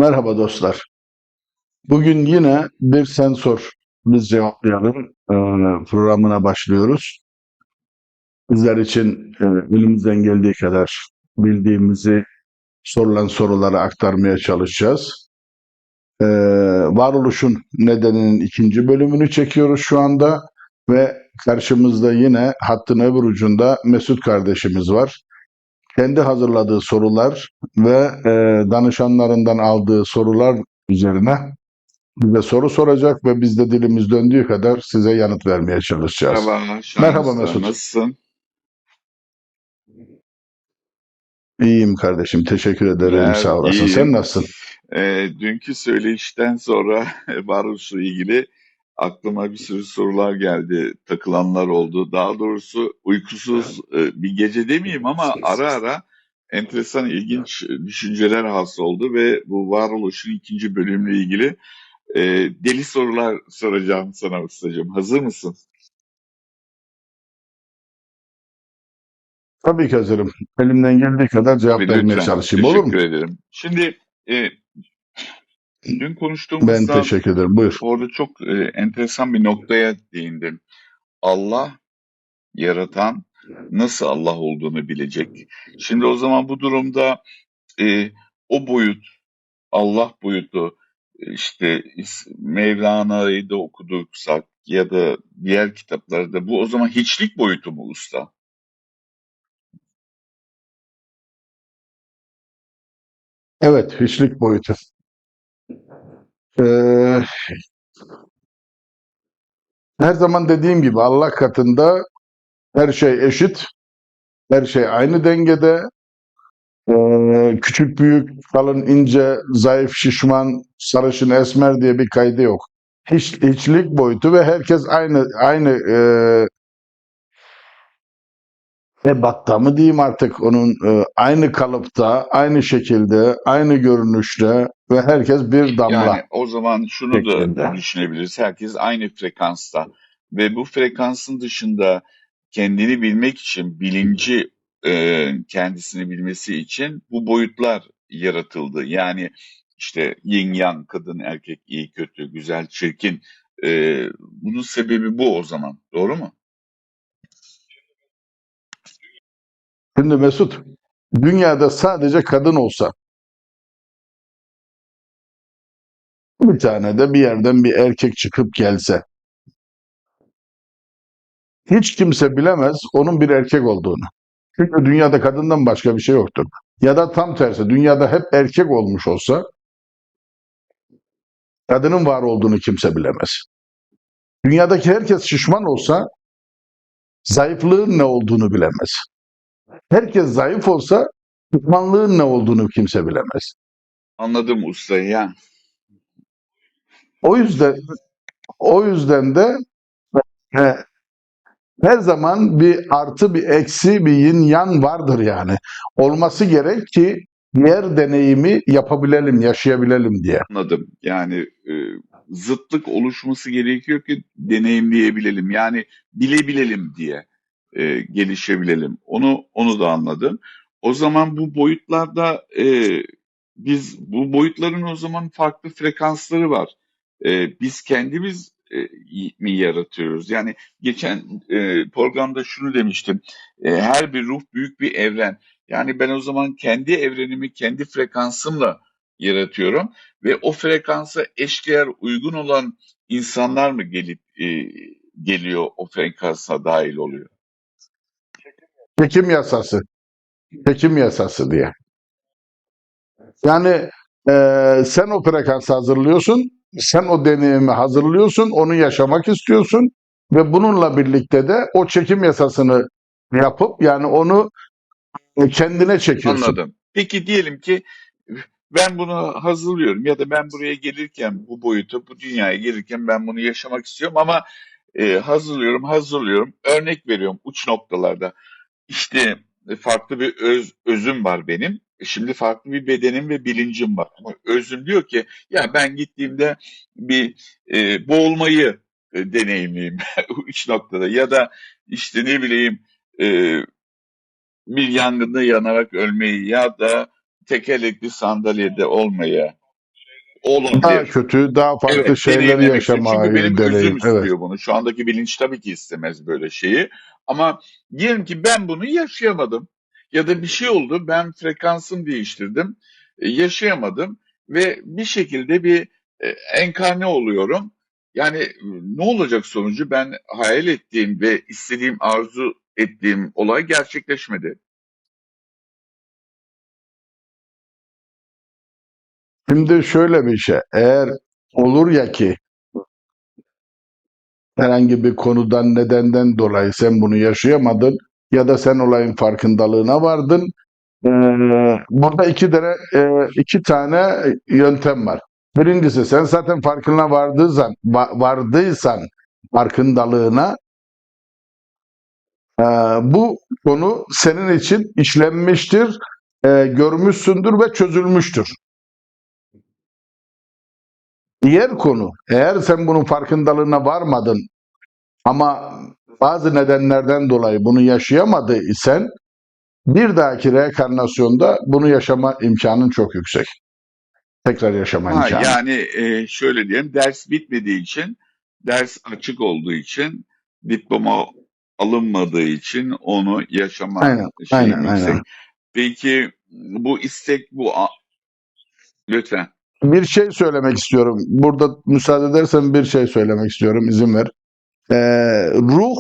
Merhaba dostlar. Bugün yine bir sensör biz cevaplayalım programına başlıyoruz. Bizler için elimizden geldiği kadar bildiğimizi sorulan soruları aktarmaya çalışacağız. E, Varoluşun nedeninin ikinci bölümünü çekiyoruz şu anda ve karşımızda yine hattın öbür ucunda Mesut kardeşimiz var. Kendi hazırladığı sorular ve danışanlarından aldığı sorular üzerine bize soru soracak ve biz de dilimiz döndüğü kadar size yanıt vermeye çalışacağız. Merhaba Şahin Merhaba Usta, Mesut. nasılsın? İyiyim kardeşim. Teşekkür ederim. Güzel, Sağ olasın. Sen iyiyim. nasılsın? Dünkü söyleyişten sonra varoluşla ilgili aklıma bir sürü sorular geldi, takılanlar oldu. Daha doğrusu uykusuz bir gece demeyeyim ama ara ara enteresan, ilginç düşünceler hasıl oldu ve bu varoluşun ikinci bölümüyle ilgili e, deli sorular soracağım sana ustacığım. Hazır mısın? Tabii ki hazırım. Elimden geldiği kadar cevap Tabii, vermeye lütfen. çalışayım. Olur mu? Teşekkür ederim. Şimdi dün Ben konuştuğumuzda teşekkür ederim. Buyur. orada çok enteresan bir noktaya değindin. Allah yaratan nasıl Allah olduğunu bilecek. Şimdi o zaman bu durumda e, o boyut, Allah boyutu, işte Mevlana'yı da okuduksak ya da diğer kitaplarda bu o zaman hiçlik boyutu mu usta? Evet, hiçlik boyutu. Ee, Her zaman dediğim gibi Allah katında her şey eşit, her şey aynı dengede. Küçük büyük, kalın ince, zayıf şişman, sarışın esmer diye bir kaydı yok. Hiçlik boyutu ve herkes aynı ebatta mı diyeyim artık onun aynı kalıpta, aynı şekilde, aynı görünüşte ve herkes bir damla Yani o zaman şunu da şeklinde. düşünebiliriz. Herkes aynı frekansta ve bu frekansın dışında kendini bilmek için, bilinci kendisini bilmesi için bu boyutlar yaratıldı. Yani işte yin yang, kadın erkek, iyi kötü, güzel çirkin. Bunun sebebi bu o zaman. Doğru mu? Şimdi Mesut, dünyada sadece kadın olsa, bir tane de bir yerden bir erkek çıkıp gelse, hiç kimse bilemez onun bir erkek olduğunu. Çünkü dünyada kadından başka bir şey yoktur. Ya da tam tersi, dünyada hep erkek olmuş olsa, kadının var olduğunu kimse bilemez. Dünyadaki herkes şişman olsa, zayıflığın ne olduğunu bilemez. Herkes zayıf olsa, şişmanlığın ne olduğunu kimse bilemez. Anladım ustayı ya. O yüzden o yüzden de he, her zaman bir artı bir eksi bir yin yang vardır yani. Olması gerek ki diğer deneyimi yapabilelim, yaşayabilelim diye. Anladım. Yani zıtlık oluşması gerekiyor ki deneyimleyebilelim. Yani bilebilelim diye gelişebilelim. Onu da anladım. O zaman bu boyutlarda biz bu boyutların o zaman farklı frekansları var. Biz kendimiz mi yaratıyoruz? Yani geçen programda şunu demiştim. Her bir ruh büyük bir evren. Yani ben o zaman kendi evrenimi kendi frekansımla yaratıyorum ve o frekansa eşdeğer uygun olan insanlar mı geliyor o frekansa dahil oluyor? Çekim yasası, çekim yasası diye. Yani sen o frekansı hazırlıyorsun, sen o deneyimi hazırlıyorsun, onu yaşamak istiyorsun ve bununla birlikte de o çekim yasasını yapıp yani onu kendine çekiyorsun. Anladım. Peki diyelim ki ben bunu hazırlıyorum ya da ben buraya gelirken bu boyuta, bu dünyaya gelirken ben bunu yaşamak istiyorum ama hazırlıyorum. Örnek veriyorum uç noktalarda. İşte farklı bir özüm var benim. Şimdi farklı bir bedenim ve bilincim var. Ama özüm diyor ki ya ben gittiğimde bir boğulmayı deneyimleyeyim uç noktada ya da işte ne bileyim e, bir yangında yanarak ölmeyi ya da tekerlekli sandalyede olmayı. daha olabilir. kötü, daha farklı Evet, şeyleri deneyimlemek istiyorum. Çünkü yaşamayı benim özüm deneyim. Evet. istiyor bunu. Şu andaki bilinç tabii ki istemez böyle şeyi. Ama diyelim ki ben bunu yaşayamadım. Ya da bir şey oldu, ben frekansımı değiştirdim, yaşayamadım ve bir şekilde bir enkarne oluyorum. Yani ne olacak sonucu? Ben hayal ettiğim ve istediğim, arzu ettiğim olay gerçekleşmedi. Şimdi şöyle bir şey. Eğer olur ya ki herhangi bir konudan, nedenden dolayı sen bunu yaşayamadın ya da sen olayın farkındalığına vardın. Burada iki tane yöntem var. Birincisi, sen zaten farkına vardıysan farkındalığına, bu konu senin için işlenmiştir, görmüşsündür ve çözülmüştür. Diğer konu, eğer sen bunun farkındalığına varmadın ama bazı nedenlerden dolayı bunu yaşayamadı isen, bir dahaki reenkarnasyonda bunu yaşama imkanın çok yüksek. Tekrar yaşama Ha, imkanı. yani şöyle diyelim, ders bitmediği için, ders açık olduğu için, diploma alınmadığı için onu yaşama Aynen, şeyim aynen, aynen. yüksek. Peki bu istek lütfen. Bir şey söylemek istiyorum. Burada müsaade edersen bir şey söylemek istiyorum. İzin ver. Ruh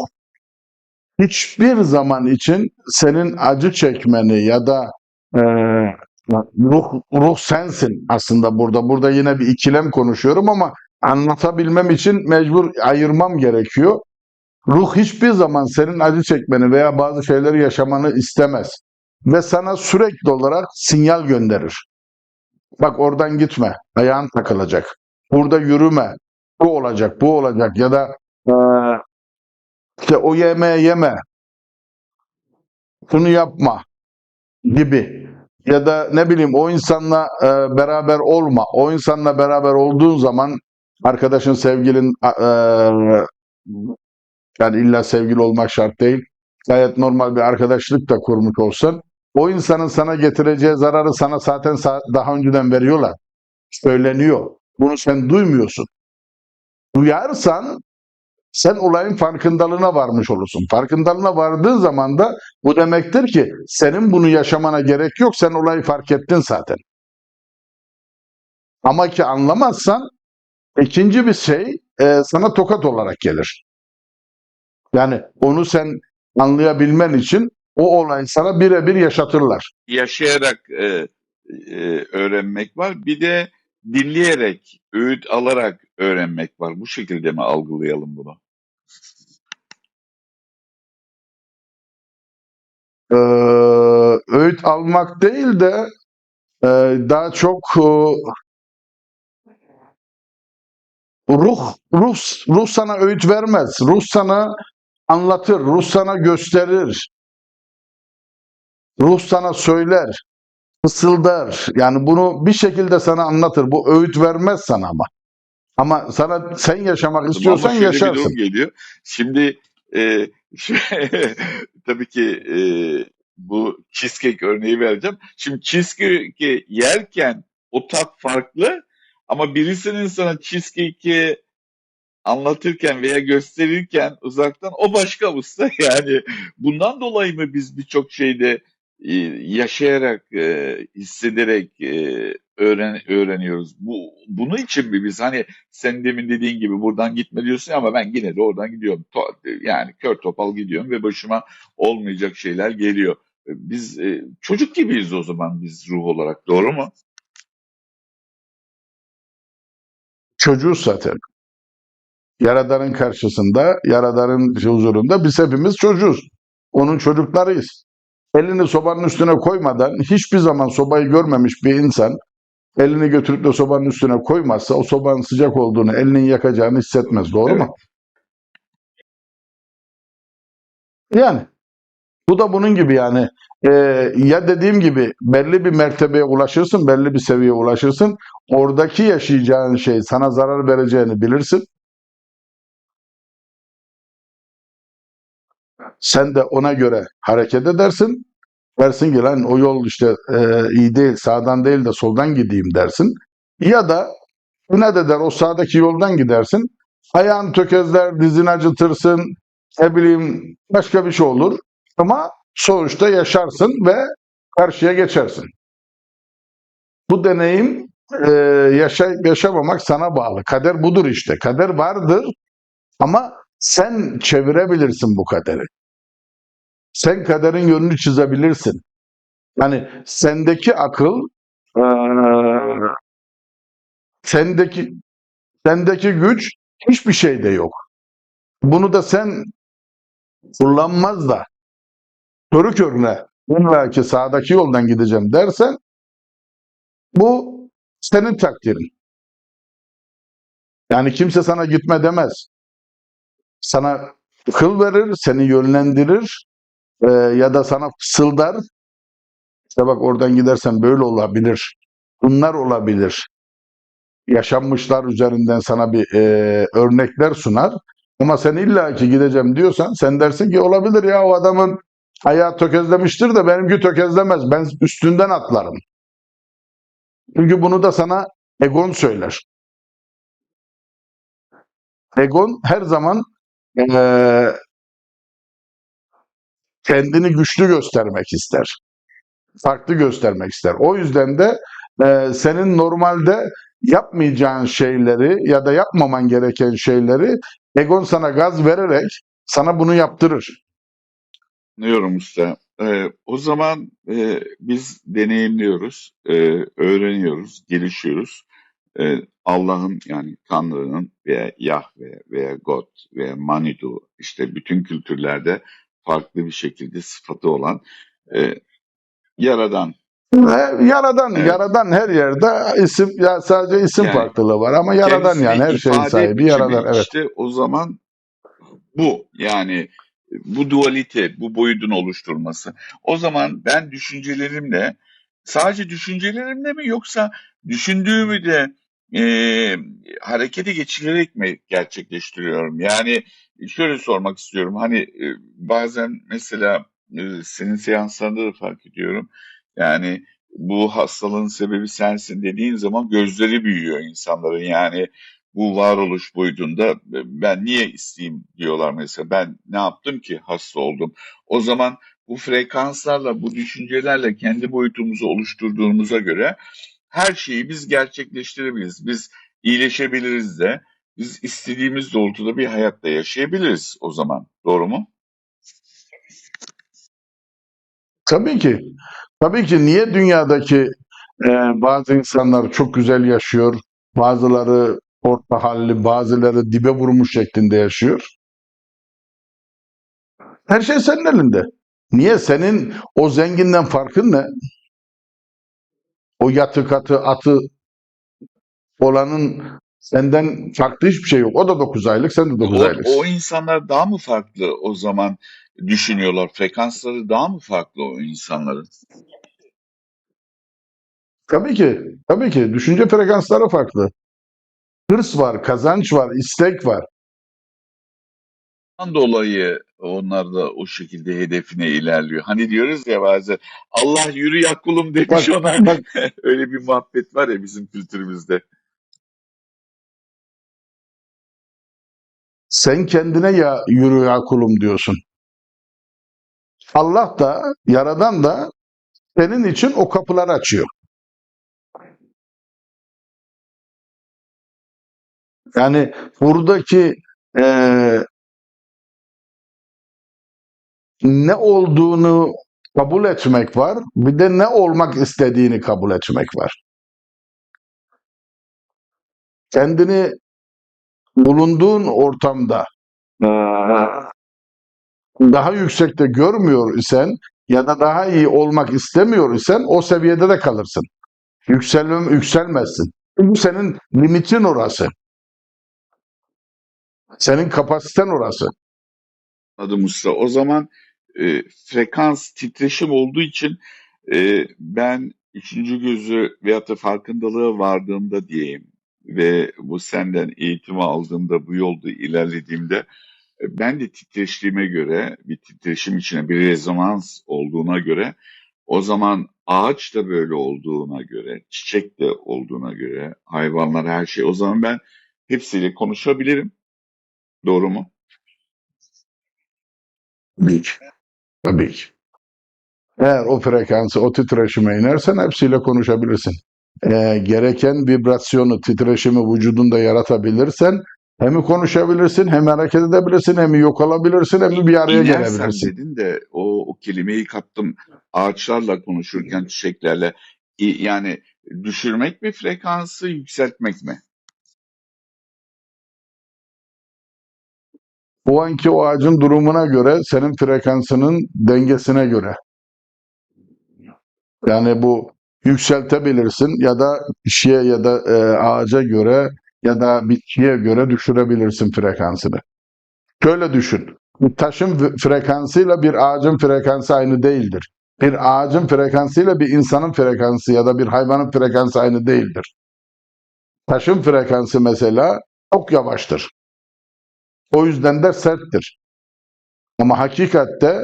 hiçbir zaman için senin acı çekmeni ya da e, ruh sensin aslında burada. Burada yine bir ikilem konuşuyorum ama anlatabilmem için mecbur ayırmam gerekiyor. Ruh hiçbir zaman senin acı çekmeni veya bazı şeyleri yaşamanı istemez ve sana sürekli olarak sinyal gönderir. Bak, oradan gitme, ayağın takılacak. Burada yürüme, bu olacak, bu olacak ya da e, işte o yemeği yeme, şunu yapma gibi. Ya da ne bileyim, o insanla beraber olma. O insanla beraber olduğun zaman arkadaşın, sevgilin, yani illa sevgili olmak şart değil. Gayet normal bir arkadaşlık da kurmuş olsan, o insanın sana getireceği zararı sana zaten daha önceden veriyorlar. Söyleniyor. Bunu sen duymuyorsun. Duyarsan sen olayın farkındalığına varmış olursun. Farkındalığına vardığın zaman da bu demektir ki senin bunu yaşamana gerek yok. Sen olayı fark ettin zaten. Ama ki anlamazsan ikinci bir şey sana tokat olarak gelir. Yani onu sen anlayabilmen için o olayı sana birebir yaşatırlar. Yaşayarak öğrenmek var. Bir de dinleyerek, öğüt alarak öğrenmek var. Bu şekilde mi algılayalım bunu? Ee, Öğüt almak değil de daha çok ruh sana öğüt vermez. Ruh sana anlatır, ruh sana gösterir, ruh sana söyler, fısıldar. Yani bunu bir şekilde sana anlatır. Bu öğüt vermez sana ama. Ama sana, sen yaşamak Ama istiyorsan şöyle bir yaşarsın. durum geliyor. Şimdi şu- tabii ki bu cheesecake örneği vereceğim. Şimdi cheesecake yerken o tat farklı ama birisinin sana cheesecake'i anlatırken veya gösterirken uzaktan o başka usta. Yani bundan dolayı mı biz birçok şeyde yaşayarak, hissederek öğreniyoruz? Bunun için mi biz, hani sen demin dediğin gibi buradan gitme diyorsun ama ben yine de oradan gidiyorum. Yani kör topal gidiyorum ve başıma olmayacak şeyler geliyor. Biz çocuk gibiyiz o zaman, biz ruh olarak, doğru mu? Çocuğuz zaten. Yaradan'ın karşısında, Yaradan'ın huzurunda biz hepimiz çocuğuz. Onun çocuklarıyız. Elini sobanın üstüne koymadan, hiçbir zaman sobayı görmemiş bir insan elini götürüp de sobanın üstüne koymazsa o sobanın sıcak olduğunu, elinin yakacağını hissetmez. Doğru Evet. mu? Yani bu da bunun gibi yani. Ya dediğim gibi belli bir mertebeye ulaşırsın, belli bir seviyeye ulaşırsın. Oradaki yaşayacağın şey sana zarar vereceğini bilirsin. Sen de ona göre hareket edersin. Dersin ki lan o yol işte iyi değil, sağdan değil de soldan gideyim dersin. Ya da inat eder, o sağdaki yoldan gidersin. Ayağın tökezler, dizin acıtırsın, ne bileyim başka bir şey olur. Ama sonuçta yaşarsın ve karşıya geçersin. Bu deneyim yaşayıp yaşamamak sana bağlı. Kader budur işte. Kader vardır ama sen çevirebilirsin bu kaderi. Sen kaderin yönünü çizebilirsin. Yani sendeki akıl, eee, sendeki sendeki güç hiçbir şeyde yok. Bunu da sen kullanmaz da körü körüne illa ki sağdaki yoldan gideceğim dersen bu senin takdirin. Yani kimse sana gitme demez. Sana akıl verir, seni yönlendirir ya da sana fısıldar. İşte bak oradan gidersen böyle olabilir. Bunlar olabilir. Yaşanmışlar üzerinden sana bir örnekler sunar. Ama sen illaki gideceğim diyorsan sen dersin ki olabilir ya, o adamın ayağı tökezlemiştir de benimki tökezlemez. Ben üstünden atlarım. Çünkü bunu da sana egon söyler. Egon her zaman eee, kendini güçlü göstermek ister. Farklı göstermek ister. O yüzden de senin normalde yapmayacağın şeyleri ya da yapmaman gereken şeyleri egon sana gaz vererek sana bunu yaptırır. Anlıyorum usta. O zaman biz deneyimliyoruz, öğreniyoruz, gelişiyoruz. Allah'ın yani Tanrı'nın veya Yahve veya God veya Manidu işte bütün kültürlerde farklı bir şekilde sıfatı olan e, Yaradan. Yaradan, Evet. yaradan her yerde isim, ya sadece isim Yani farklılığı var ama yaradan, kendisini yani her şeyin ifade sahibi biçimi yaradan, evet. işte o zaman bu yani bu dualite, bu boyutun oluşturması. O zaman ben düşüncelerimle sadece düşüncelerimle mi yoksa düşündüğümü de harekete geçirerek mi gerçekleştiriyorum? Yani şöyle sormak istiyorum. Hani bazen mesela senin seanslarında da fark ediyorum. Yani bu hastalığın sebebi sensin dediğin zaman gözleri büyüyor insanların. Yani bu varoluş boyutunda ben niye isteyeyim diyorlar mesela. Ben ne yaptım ki hasta oldum? O zaman bu frekanslarla, bu düşüncelerle kendi boyutumuzu oluşturduğumuza göre her şeyi biz gerçekleştirebiliriz. Biz iyileşebiliriz de, biz istediğimiz doğrultuda bir hayatta yaşayabiliriz o zaman. Doğru mu? Tabii ki. Tabii ki, niye dünyadaki bazı insanlar çok güzel yaşıyor, bazıları orta halli, bazıları dibe vurmuş şeklinde yaşıyor? Her şey senin elinde. Niye? Senin o zenginden farkın ne? O yatı katı atı olanın senden farklı hiçbir şey yok. O da 9 aylık, sen de 9 O aylıksın. insanlar daha mı farklı o zaman düşünüyorlar? Frekansları daha mı farklı o insanların? Tabii ki, tabii ki. Düşünce frekansları farklı. Hırs var, kazanç var, istek var. Dolayı onlar da o şekilde hedefine ilerliyor. Hani diyoruz ya bazen Allah yürü ya kulum demiş Bak, ona. bak, Öyle bir muhabbet var ya bizim kültürümüzde. sen kendine ya yürü ya kulum diyorsun. Allah da, Yaradan da senin için o kapıları açıyor. Yani buradaki eee, ne olduğunu kabul etmek var, bir de ne olmak istediğini kabul etmek var. Kendini bulunduğun ortamda daha yüksekte görmüyor isen ya da daha iyi olmak istemiyor isen o seviyede de kalırsın. Yükselmezsin. Bu senin limitin orası. Senin kapasiten orası. Adım usta. O zaman frekans titreşim olduğu için ben üçüncü gözü veyahut da farkındalığa vardığımda diyeyim ve bu senden eğitimi aldığımda bu yolda ilerlediğimde ben de titreştiğime göre bir titreşim içine bir rezonans olduğuna göre o zaman ağaç da böyle olduğuna göre, çiçek de olduğuna göre, hayvanlar, her şey. O zaman ben hepsiyle konuşabilirim. Doğru mu? Tabii ki. Tabii ki. Eğer o frekansı, o titreşime inersen hepsiyle konuşabilirsin. Gereken vibrasyonu, titreşimi vücudunda yaratabilirsen hem konuşabilirsin, hem hareket edebilirsin, hem yok olabilirsin, hem bir araya İnersem gelebilirsin. dedin de o kelimeyi kaptım. Ağaçlarla konuşurken, çiçeklerle. Yani düşürmek mi frekansı, yükseltmek mi? O anki o ağacın durumuna göre, senin frekansının dengesine göre. Yani bu yükseltebilirsin ya da kişiye ya da ağaca göre ya da bitkiye göre düşürebilirsin frekansını. Şöyle düşün. Bir taşın frekansıyla bir ağacın frekansı aynı değildir. Bir ağacın frekansıyla bir insanın frekansı ya da bir hayvanın frekansı aynı değildir. Taşın frekansı mesela çok yavaştır. O yüzden de serttir. Ama hakikatte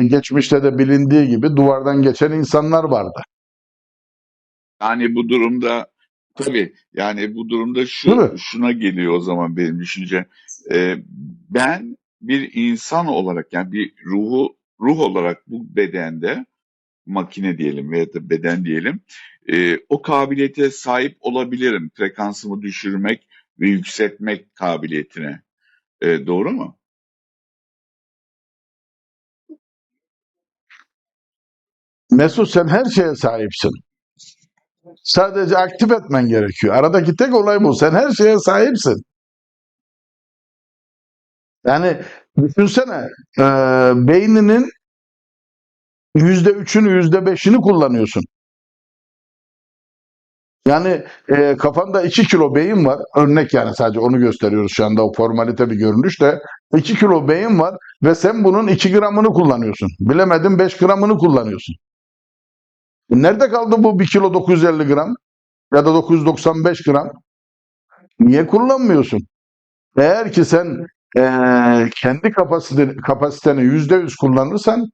geçmişte de bilindiği gibi duvardan geçen insanlar vardı. Yani bu durumda tabii yani bu durumda Değil mi? şuna geliyor o zaman benim düşüncem. Ben bir insan olarak, yani bir ruh olarak bu bedende, makine diyelim veya da beden diyelim, o kabiliyete sahip olabilirim. Frekansımı düşürmek ve yükseltmek kabiliyetine. Doğru mu? Mesut, sen her şeye sahipsin. Sadece aktif etmen gerekiyor. Aradaki tek olay bu. Sen her şeye sahipsin. Yani düşünsene, e, beyninin %3'ünü, %5'ini kullanıyorsun. Yani kafanda 2 kilo beyin var. Örnek, yani sadece onu gösteriyoruz şu anda, o formalite bir görünüş de. 2 kilo beyin var ve sen bunun 2 gramını kullanıyorsun. Bilemedin 5 gramını kullanıyorsun. Nerede kaldı bu 1 kilo 950 gram ya da 995 gram? Niye kullanmıyorsun? Eğer ki sen kendi kapasiteni %100 kullanırsan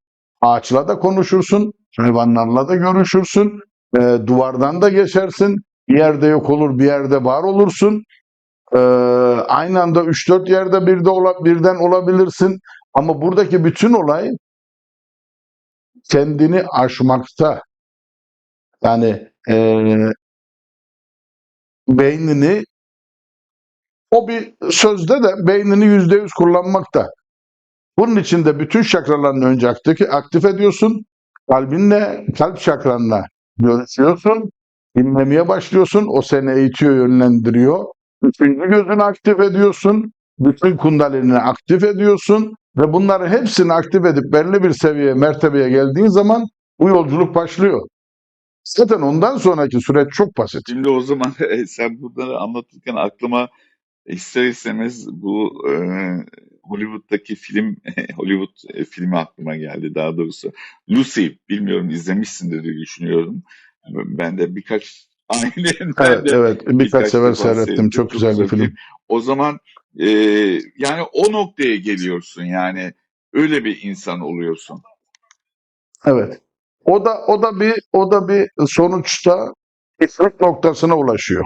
ağaçla da konuşursun, hayvanlarla da görüşürsün, duvardan da geçersin, bir yerde yok olur, bir yerde var olursun. E, Aynı anda 3-4 yerde birden olabilirsin. Ama buradaki bütün olay kendini aşmakta. Yani beynini, o bir sözde de beynini %100 kullanmakta. Bunun için de bütün çakralarını önce aktif ediyorsun. Kalbinle, kalp çakranla görüşüyorsun. Dinlemeye başlıyorsun. O seni eğitiyor, yönlendiriyor. Üçüncü gözünü aktif ediyorsun. Bütün kundalini aktif ediyorsun. Ve bunları hepsini aktif edip belli bir seviyeye, mertebeye geldiğin zaman bu yolculuk başlıyor. Zaten ondan sonraki süreç çok basit. Şimdi o zaman sen bunları anlatırken aklıma ister istemez bu Hollywood'daki film, Hollywood filmi aklıma geldi daha doğrusu. Lucy, bilmiyorum, izlemişsindir diye düşünüyorum. Ben de ben Evet, de evet. Birkaç birkaç sefer defa seyrettim. seyrettim. Çok Çok güzel bir güzel bir film. film. O zaman e, yani o noktaya geliyorsun, yani öyle bir insan oluyorsun. Evet. O da bir sonuçta ifrit noktasına ulaşıyor.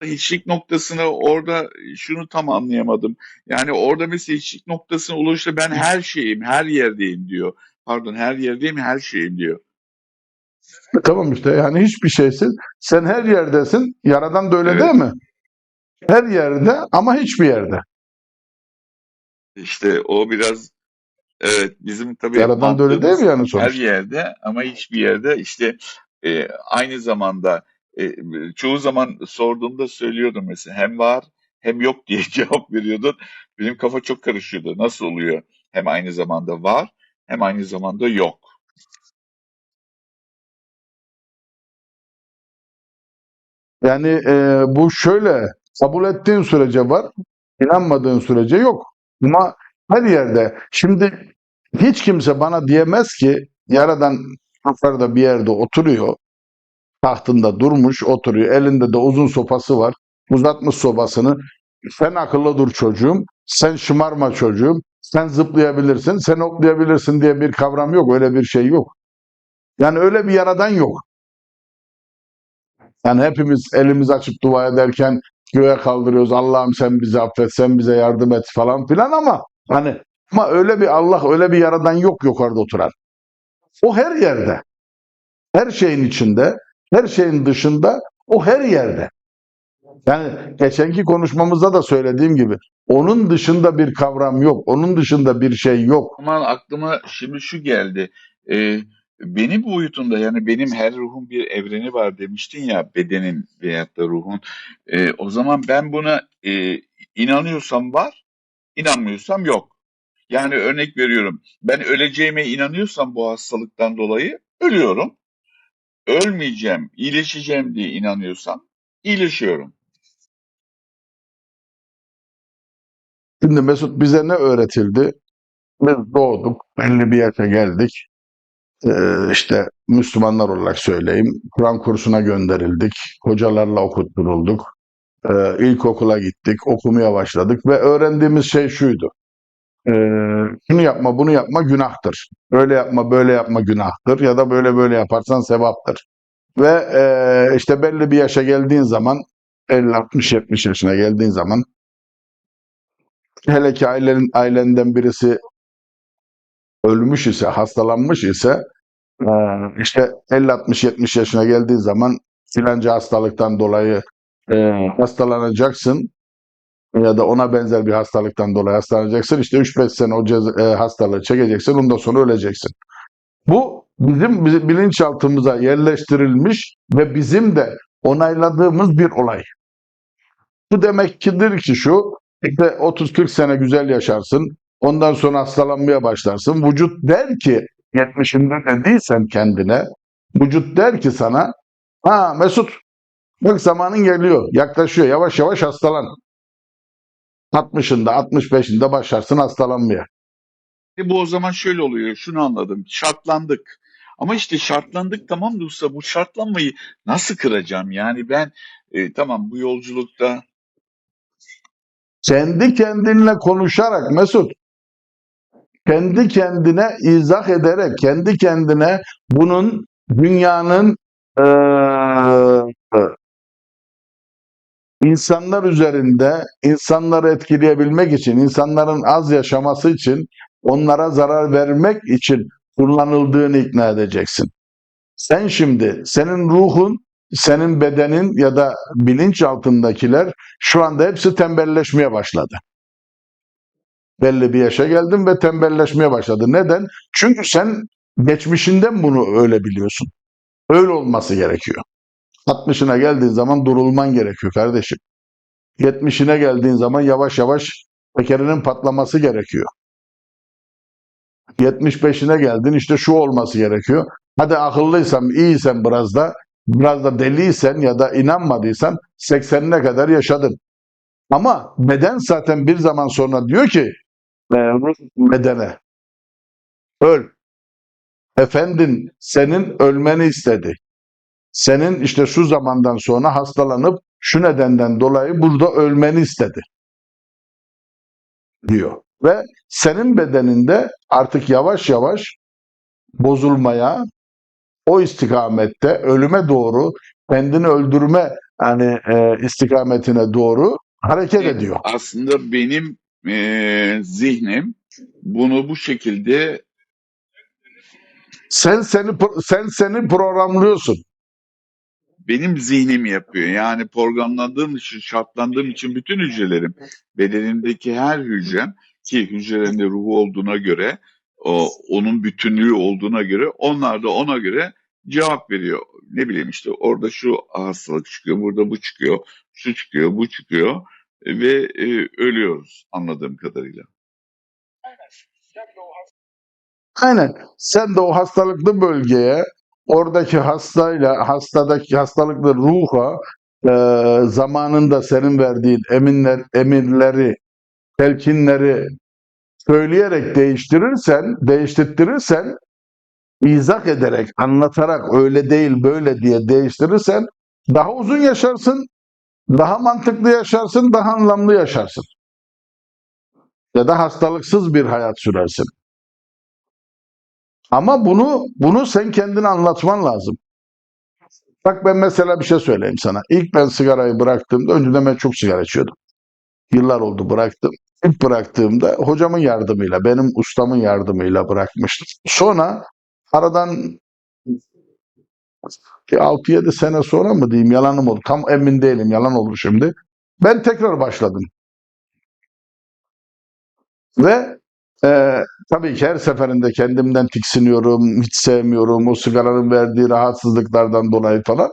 Hiçlik noktasına orada şunu tam anlayamadım. Yani orada mesela hiçlik noktasına ulaşınca ben her şeyim, her yerdeyim diyor. Pardon, her yerdeyim, her şeyim diyor. Tamam işte, yani hiçbir şeysin. Sen her yerdesin. Yaradan da öyle değil Evet. mi? Her yerde ama hiçbir yerde. İşte o biraz, evet, bizim tabii Yaradan da öyle değil mi mantığımız yani her sonuçta? yerde ama hiçbir yerde, işte aynı zamanda e, çoğu zaman sorduğumda söylüyordum mesela, hem var hem yok diye cevap veriyordun. Benim kafa çok karışıyordu. Nasıl oluyor? Hem aynı zamanda var hem aynı zamanda yok. Yani bu şöyle, kabul ettiğin sürece var, inanmadığın sürece yok. Ama her yerde. Şimdi hiç kimse bana diyemez ki Yaradan yukarıda bir yerde oturuyor. Tahtında durmuş, oturuyor. Elinde de uzun sopası var. Uzatmış sopasını. Sen akıllı dur çocuğum. Sen şımarma çocuğum. Sen zıplayabilirsin, sen hoplayabilirsin diye bir kavram yok. Öyle bir şey yok. Yani öyle bir yaradan yok. Yani hepimiz elimiz açıp dua ederken göğe kaldırıyoruz. Allah'ım sen bizi affet, sen bize yardım et falan filan ama öyle bir Allah, öyle bir yaradan yok yukarıda oturan. O her yerde, her şeyin içinde, her şeyin dışında, o her yerde. Yani geçenki konuşmamızda da söylediğim gibi onun dışında bir kavram yok, onun dışında bir şey yok. Ama aklıma şimdi şu geldi. Ee, Benim boyutunda, yani benim her ruhun bir evreni var demiştin ya, bedenin veyahut da ruhun. O zaman ben buna inanıyorsam var, inanmıyorsam yok. Yani örnek veriyorum. Ben öleceğime inanıyorsam bu hastalıktan dolayı ölüyorum. Ölmeyeceğim, iyileşeceğim diye inanıyorsam iyileşiyorum. Şimdi Mesut, bize ne öğretildi? Biz doğduk, belli bir yaşa geldik. İşte Müslümanlar olarak söyleyeyim. Kur'an kursuna gönderildik. Hocalarla okutturulduk. İlkokula gittik, okumaya başladık ve öğrendiğimiz şey şuydu. Ee, Şunu yapma, bunu yapma günahtır. Öyle yapma, böyle yapma günahtır. Ya da böyle böyle yaparsan sevaptır. Ve işte belli bir yaşa geldiğin zaman, 50, 60, 70 yaşına geldiğin zaman, hele ki ailenden birisi ölmüş ise, hastalanmış ise, işte 50, 60, 70 yaşına geldiğin zaman filanca hastalıktan dolayı hastalanacaksın ya da ona benzer bir hastalıktan dolayı hastalanacaksın. İşte 3-5 sene o hastalığı çekeceksin, ondan sonra öleceksin. Bu bizim bilinçaltımıza yerleştirilmiş ve bizim de onayladığımız bir olay. Bu demektir ki işte 30-40 sene güzel yaşarsın, ondan sonra hastalanmaya başlarsın. Vücut der ki, 70'inde dediysen kendine, vücut der ki sana, ha Mesut, bak zamanın geliyor, yaklaşıyor, yavaş yavaş hastalan. 60'ında, 65'inde başlarsın hastalanmaya. Bu o zaman şöyle oluyor. Şunu anladım. Şartlandık. Ama işte şartlandık, tamam da usta, bu şartlanmayı nasıl kıracağım? Yani ben tamam, bu yolculukta Kendi kendinle konuşarak Mesut, kendi kendine izah ederek, kendi kendine bunun dünyanın insanlar üzerinde insanları etkileyebilmek için, insanların az yaşaması için, onlara zarar vermek için kullanıldığını ikna edeceksin. Sen şimdi, senin ruhun, senin bedenin ya da bilinç altındakiler şu anda hepsi tembelleşmeye başladı. Belli bir yaşa geldin ve tembelleşmeye başladı. Neden? Çünkü sen geçmişinden bunu öyle biliyorsun. Öyle olması gerekiyor. 60'ına geldiğin zaman durulman gerekiyor kardeşim. 70'ine geldiğin zaman yavaş yavaş tekerinin patlaması gerekiyor. 75'ine geldin, işte şu olması gerekiyor. Hadi akıllıysan, iyiysen, biraz da deliysen ya da inanmadıysan 80'ine kadar yaşadın. Ama beden zaten bir zaman sonra diyor ki bedene, öl. Efendin senin ölmeni istedi. Senin işte şu zamandan sonra hastalanıp şu nedenden dolayı burada ölmeni istedi diyor. Ve senin bedeninde artık yavaş yavaş bozulmaya, o istikamette ölüme doğru, kendini öldürme istikametine doğru hareket ediyor. aslında benim zihnim bunu bu şekilde, Sen seni programlıyorsun. benim zihnim yapıyor. Yani programlandığım için, şartlandığım için bütün hücrelerim, bedenimdeki her hücrem, ki hücrelerinde ruhu olduğuna göre, onun bütünlüğü olduğuna göre, onlar da ona göre cevap veriyor. Ne bileyim, işte orada şu hastalık çıkıyor, burada bu çıkıyor, şu çıkıyor, bu çıkıyor ve ölüyoruz anladığım kadarıyla. Aynen. Sen de o hastalıklı bölgeye, oradaki hastadaki hastalıklı ruha zamanında senin verdiğin emirleri, telkinleri söyleyerek değiştirirsen, izah ederek, anlatarak öyle değil böyle diye değiştirirsen daha uzun yaşarsın, daha mantıklı yaşarsın, daha anlamlı yaşarsın. Ya da hastalıksız bir hayat sürersin. Ama bunu sen kendine anlatman lazım. Bak ben mesela bir şey söyleyeyim sana. İlk ben sigarayı bıraktığımda önceden ben çok sigara içiyordum. Yıllar oldu bıraktım. İlk bıraktığımda hocamın yardımıyla, benim ustamın yardımıyla bırakmıştım. Sonra aradan 6-7 sene sonra mı diyeyim yalanım oldu. Tam emin değilim yalan olur şimdi. Ben tekrar başladım. Ve tabii ki her seferinde kendimden tiksiniyorum, hiç sevmiyorum. O sigaranın verdiği rahatsızlıklardan dolayı falan.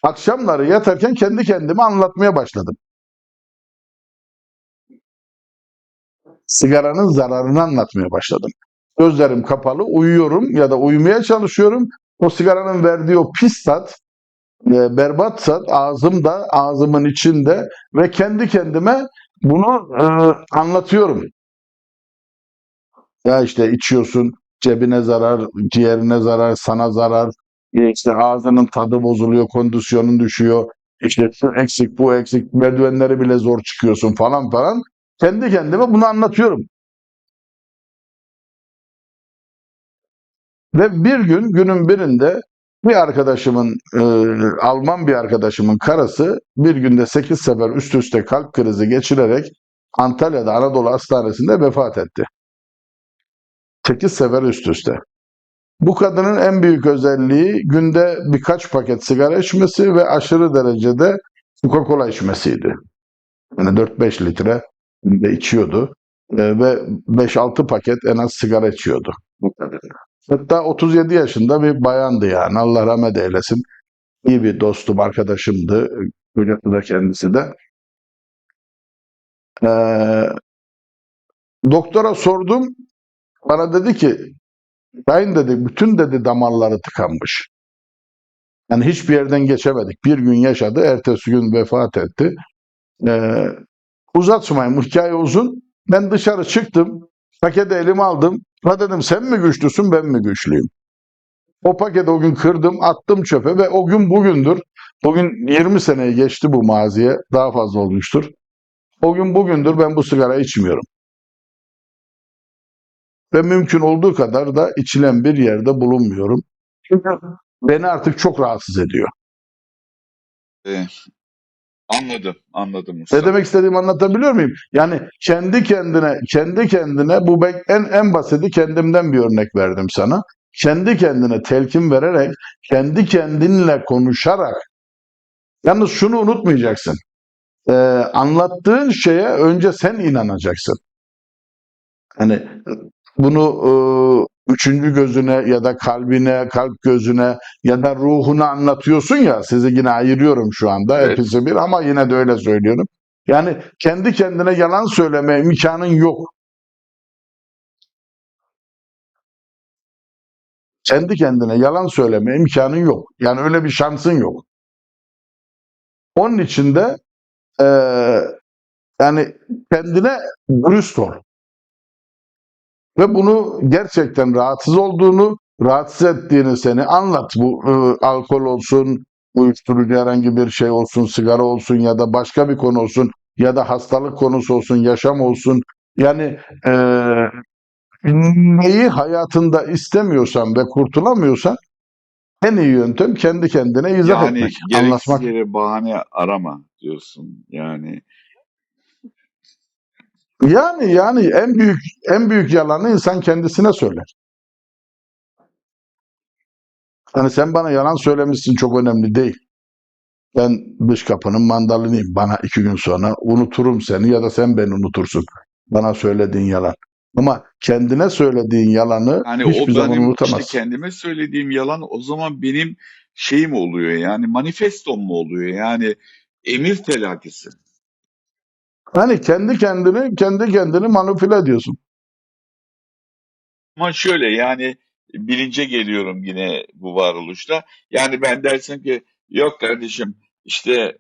Akşamları yatarken kendi kendime anlatmaya başladım. Sigaranın zararını anlatmaya başladım. Gözlerim kapalı uyuyorum ya da uyumaya çalışıyorum. O sigaranın verdiği o pis tat, berbat tat ağzımda, ağzımın içinde ve kendi kendime bunu anlatıyorum. Ya işte içiyorsun, cebine zarar, ciğerine zarar, sana zarar. İşte ağzının tadı bozuluyor, kondisyonun düşüyor. İşte şu eksik, bu eksik, merdivenleri bile zor çıkıyorsun falan falan. Kendi kendime bunu anlatıyorum. Ve bir gün, günün birinde bir arkadaşımın, Alman bir arkadaşımın karısı bir günde 8 sefer üst üste kalp krizi geçirerek Antalya'da Anadolu Hastanesi'nde vefat etti. 8 sefer üst üste. Bu kadının en büyük özelliği günde birkaç paket sigara içmesi ve aşırı derecede Coca-Cola içmesiydi. Yani 4-5 litre de içiyordu. Ve 5-6 paket en az sigara içiyordu. Bu kadın. Hatta 37 yaşında bir bayandı yani. Allah rahmet eylesin. İyi bir dostum, arkadaşımdı. Kocası da kendisi de. Ee, doktora sordum. Bana dedi ki, Sayın dedi, bütün dedi damarları tıkanmış. Yani hiçbir yerden geçemedik. Bir gün yaşadı, ertesi gün vefat etti. Ee, uzatmayayım, hikaye uzun. Ben dışarı çıktım, paketi elime aldım. Ha dedim sen mi güçlüsün, ben mi güçlüyüm? O paketi o gün kırdım, attım çöpe ve o gün bugündür. Bugün 20 seneyi geçti bu maziye, daha fazla olmuştur. O gün bugündür ben bu sigara içmiyorum. Ve mümkün olduğu kadar da içilen bir yerde bulunmuyorum. Çünkü beni artık çok rahatsız ediyor. Ee, anladım Ne ustam. demek istediğimi anlatabiliyor muyum? Yani kendi kendine bu en basiti kendimden bir örnek verdim sana. Kendi kendine telkin vererek, kendi kendinle konuşarak. Yalnız şunu unutmayacaksın. Anlattığın şeye önce sen inanacaksın. Hani bunu üçüncü gözüne ya da kalbine, kalp gözüne ya da ruhuna anlatıyorsun ya, sizi yine ayırıyorum şu anda Evet. hepsi bir ama yine de öyle söylüyorum. Yani kendi kendine yalan söyleme imkanın yok. Kendi kendine yalan söyleme imkanın yok. Yani öyle bir şansın yok. Onun için de yani kendine dürüst ol. Ve bunu gerçekten rahatsız olduğunu, rahatsız ettiğini seni anlat. Bu alkol olsun, uyuşturucu herhangi bir şey olsun, sigara olsun ya da başka bir konu olsun ya da hastalık konusu olsun, yaşam olsun. Yani e, neyi hayatında istemiyorsan ve kurtulamıyorsan en iyi yöntem kendi kendine izah etmek, Yani gereksiz anlatmak. yere bahane arama diyorsun. Yani Yani en büyük yalanı insan kendisine söyler. Hani sen bana yalan söylemişsin çok önemli değil. Ben dış kapının mandaliniyim. Bana 2 gün sonra unuturum seni ya da sen beni unutursun. Bana söylediğin yalan. Ama kendine söylediğin yalanı yani hiçbir o zaman benim işte unutamazsın. kendime söylediğim yalan o zaman benim şeyim oluyor yani manifestom mu oluyor yani emir telakisi. Hani kendi kendini manipüle ediyorsun. Ama şöyle yani bilince geliyorum yine bu varoluşta. Yani ben dersin ki yok kardeşim işte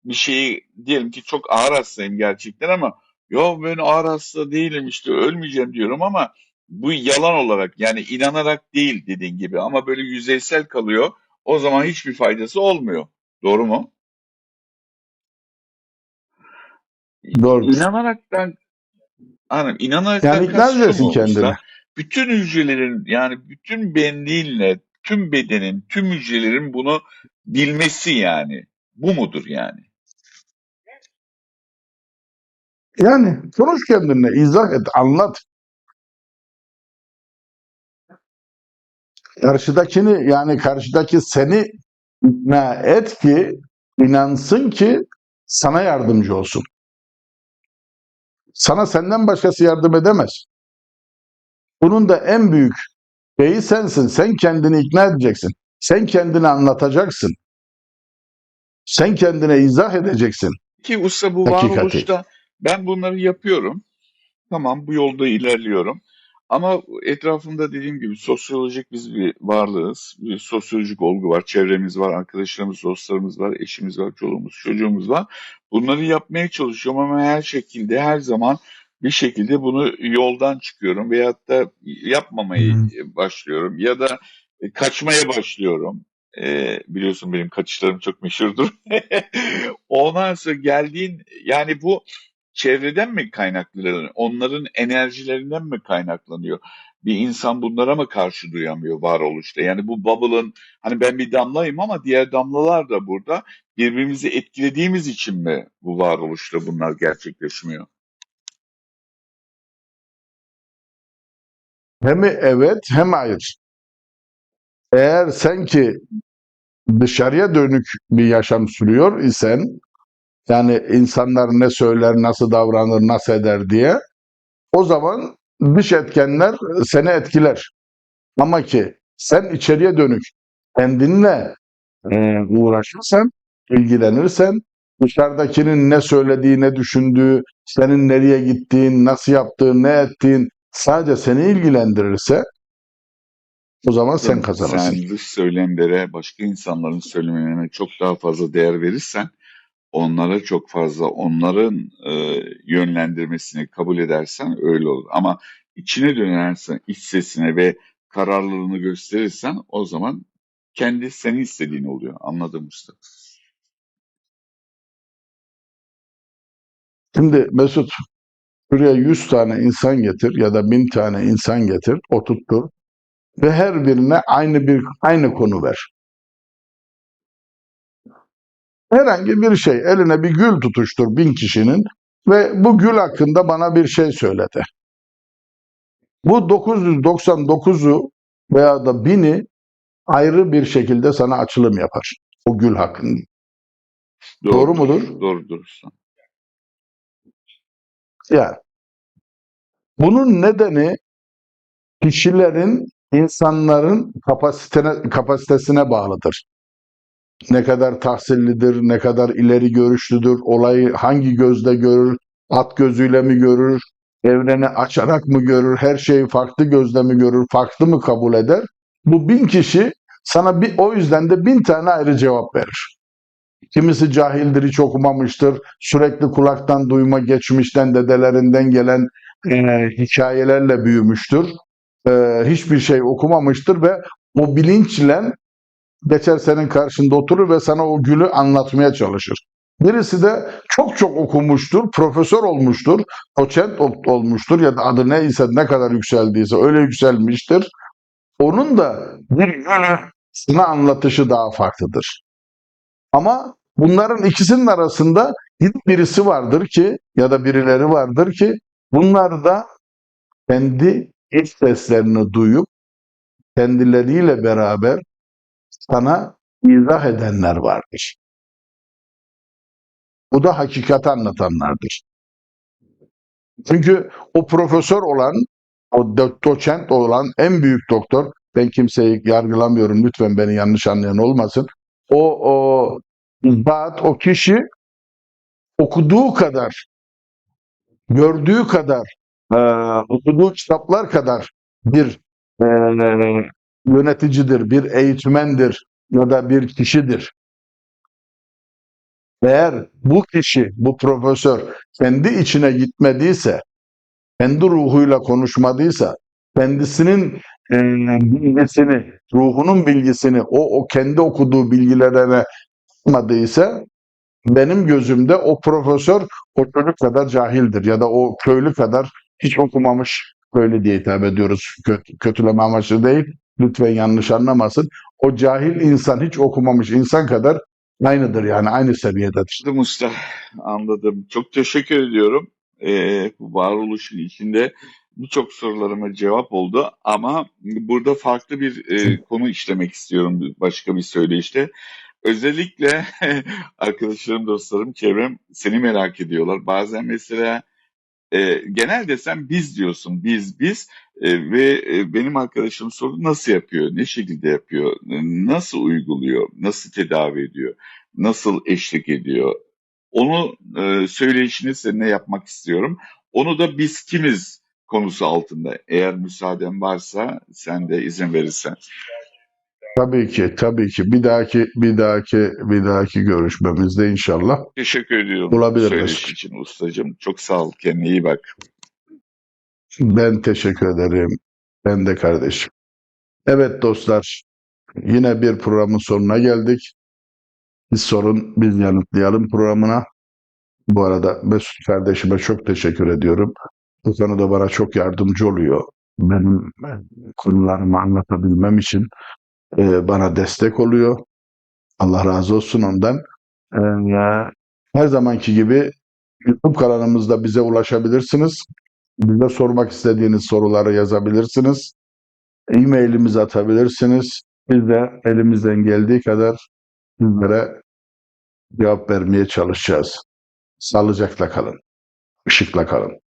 bir şeyi diyelim ki çok ağır hastayım gerçekten ama yo ben ağır hasta değilim işte ölmeyeceğim diyorum ama bu yalan olarak yani inanarak değil dediğin gibi ama böyle yüzeysel kalıyor. O zaman hiçbir faydası olmuyor. Doğru mu? Doğrudur. İnanaraktan Hanım, inanaraktan Yani ikna kast şu edeceksin mu kendini. usta? bütün hücrelerin, yani bütün benliğinle tüm bedenin, tüm hücrelerin bunu bilmesi yani. Bu mudur yani? Yani konuş kendine, izah et, anlat. Karşıdakini, yani karşıdaki seni ikna et ki inansın ki sana yardımcı olsun. Sana senden başkası yardım edemez. Bunun da en büyük şeyi sensin. Sen kendini ikna edeceksin. Sen kendini anlatacaksın. Sen kendine izah edeceksin Ki usta, bu hakikati. varoluşta ben bunları yapıyorum. Tamam, bu yolda ilerliyorum. Ama etrafımda dediğim gibi sosyolojik biz bir varlığız. Bir sosyolojik olgu var. Çevremiz var, arkadaşlarımız, dostlarımız var, eşimiz var, çoluğumuz, çocuğumuz var. Bunları yapmaya çalışıyorum ama her şekilde, her zaman bir şekilde bunu yoldan çıkıyorum veyahut da yapmamaya başlıyorum ya da kaçmaya başlıyorum. Biliyorsun benim kaçışlarım çok meşhurdur. Ondan sonra geldiğin, yani bu çevreden mi kaynaklanıyor? Onların enerjilerinden mi kaynaklanıyor? Bir insan bunlara mı karşı duyamıyor varoluşta? Yani bu bubble'ın, hani ben bir damlayım ama diğer damlalar da burada. Birbirimizi etkilediğimiz için mi bu varoluşta bunlar gerçekleşmiyor? Hem evet hem hayır. Eğer sen ki dışarıya dönük bir yaşam sürüyor isen, yani insanlar ne söyler, nasıl davranır, nasıl eder diye, o zaman dış etkenler seni etkiler. Ama ki sen içeriye dönük kendinle uğraşırsan, ilgilenirsen, dışarıdakinin ne söylediği, ne düşündüğü, senin nereye gittiğin, nasıl yaptığın, ne ettiğin sadece seni ilgilendirirse o zaman sen kazanırsın. Sen dış söylemlere, başka insanların söylemlerine çok daha fazla değer verirsen, onlara çok fazla, onların yönlendirmesini kabul edersen öyle olur. Ama içine dönersen, iç sesine ve kararlılığını gösterirsen, o zaman kendi senin istediğin oluyor. Anladım usta. Şimdi Mesut, şuraya 100 tane insan getir ya da 1000 tane insan getir, oturttur ve her birine aynı konu ver. Herhangi bir şey, eline bir gül tutuştur 1000 kişinin ve bu gül hakkında bana bir şey söyledi. Bu 999'u veya da 1000'i ayrı bir şekilde sana açılım yapar. O gül hakkında. Doğru Doğrudur, mudur? doğrudur usta. Yani bunun nedeni kişilerin, insanların kapasitesine bağlıdır. Ne kadar tahsillidir, ne kadar ileri görüşlüdür, olayı hangi gözle görür, at gözüyle mi görür, evreni açarak mı görür, her şeyi farklı gözle mi görür, farklı mı kabul eder? Bu 1000 kişi sana o yüzden de 1000 tane ayrı cevap verir. Kimisi cahildir, hiç okumamıştır, sürekli kulaktan duyma, geçmişten, dedelerinden gelen hikayelerle büyümüştür. Hiçbir şey okumamıştır ve o bilinçle geçer senin karşında oturur ve sana o gülü anlatmaya çalışır. Birisi de çok çok okumuştur, profesör olmuştur, doçent olmuştur ya da adı neyse, ne kadar yükseldiyse öyle yükselmiştir. Onun da bir gülü sana anlatışı daha farklıdır. Ama bunların ikisinin arasında birisi vardır ki ya da birileri vardır ki bunlar da kendi iç seslerini duyup kendileriyle beraber sana izah edenler vardır. Bu da hakikati anlatanlardır. Çünkü o profesör olan, o doçent olan en büyük doktor, ben kimseyi yargılamıyorum, lütfen beni yanlış anlayan olmasın. O zat, o kişi okuduğu kadar, gördüğü kadar, okuduğu kitaplar kadar bir e, yöneticidir, bir eğitmendir ya da bir kişidir. Eğer bu kişi, bu profesör kendi içine gitmediyse, kendi ruhuyla konuşmadıysa, kendisinin bilgisini, ruhunun bilgisini o kendi okuduğu bilgilerine yapmadıysa, benim gözümde o profesör o çocuk kadar cahildir ya da o köylü kadar hiç okumamış Böyle diye hitap ediyoruz. Kötüleme amaçlı değil. Lütfen yanlış anlamasın. O cahil insan, hiç okumamış insan kadar aynıdır, yani aynı seviyededir. Anladım usta, anladım. Çok teşekkür ediyorum. Bu varoluşun içinde birçok sorularıma cevap oldu ama burada farklı bir konu işlemek istiyorum başka bir söyleyişte. Özellikle arkadaşlarım, dostlarım, çevrem seni merak ediyorlar. Bazen mesela genelde sen biz diyorsun, biz ve benim arkadaşım sordu nasıl yapıyor, ne şekilde yapıyor, nasıl uyguluyor, nasıl tedavi ediyor, nasıl eşlik ediyor. Onu söyleyişini seninle yapmak istiyorum. Onu da biz kimiz konusu altında. Eğer müsaaden varsa sen de izin verirsen. Tabii ki, tabii ki. Bir dahaki görüşmemizde inşallah Teşekkür ediyorum bu olabilir söyleşin Mesut. için ustacığım. Çok sağ ol. Kendine iyi bak. Ben teşekkür ederim. Ben de kardeşim. Evet dostlar, yine bir programın sonuna geldik. Biz sorun, biz yanıtlayalım programına. Bu arada Mesut kardeşime çok teşekkür ediyorum. Bu konuda bana çok yardımcı oluyor. Benim konularımı anlatabilmem için bana destek oluyor. Allah razı olsun ondan. Ya, her zamanki gibi YouTube kanalımızda bize ulaşabilirsiniz. Bize sormak istediğiniz soruları yazabilirsiniz. E-mailimizi atabilirsiniz. Biz de elimizden geldiği kadar sizlere cevap vermeye çalışacağız. Sağlıcakla kalın, ışıkla kalın.